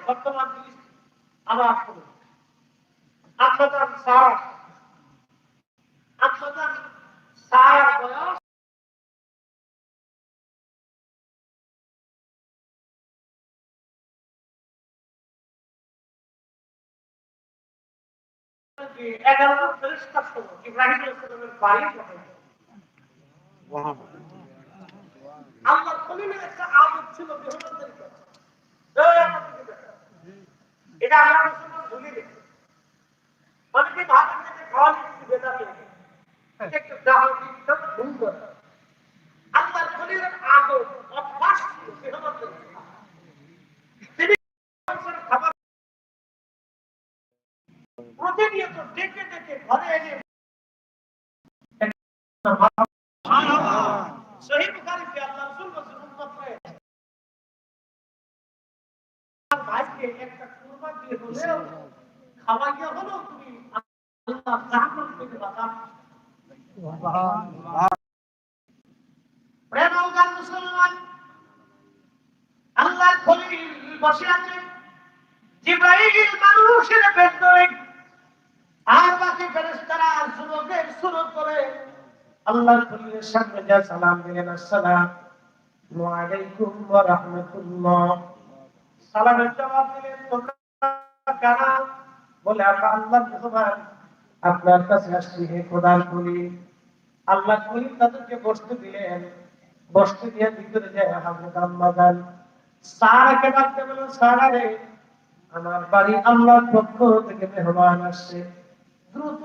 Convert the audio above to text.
বর্তমান আবার আপনাদের স্যার বয়স এগারো ফেরেশতা ছিল ইব্রাহিম আলাইহিস সালামের বাড়ি আল্লাহর খলিলের একটা আদত ছিল মেহমানদের কাছে এটা আমরা মুসলমান ভুলে গেছি অনেকে ভাবেন যে খাওয়ালে একটু বেদা পেয়ে একটু দাহাতি ভুল করে আল্লাহর খলিলের আদত অভ্যাস ছিল মেহমানদের তিনি খাবার প্রতিনিয়ত ডেকে ডেকে ঘরে এনে সহিহ বুখারীতে আল্লাহ রাসূল বলেছেন উম্মতরে ভাইকে একটা কুরবান দিয়ে হলেও খাওয়াইয়া হলেও তুমি আল্লাহ জান্নাত থেকে বাঁচাও সুবহানাল্লাহ প্রেম ও মুসলমান আল্লাহর খলিল বসে আছেন জিবরাইল মানুষের ভেতরে আর বাকি ফেরেশতারা যুবকের সুরত করে আল্লাহর খলিলের সামনে যা সালাম দিলেন আসসালামু আলাইকুম ওয়া রাহমাতুল্লাহ সালামের জবাব দিলেন তোমরা কারা বলে আমরা আল্লাহর মেহমান আপনার কাছে আসছি হে খোদার খলিল আল্লাহর খলিল তাদেরকে বসতে দিলেন বসতে দিয়ে ভিতরে যায় হযরত আম্মা জান সারাকে ডাকতে বলেন সারা রে আমার বাড়ি আল্লাহর পক্ষ থেকে মেহমান আসছে দ্রুত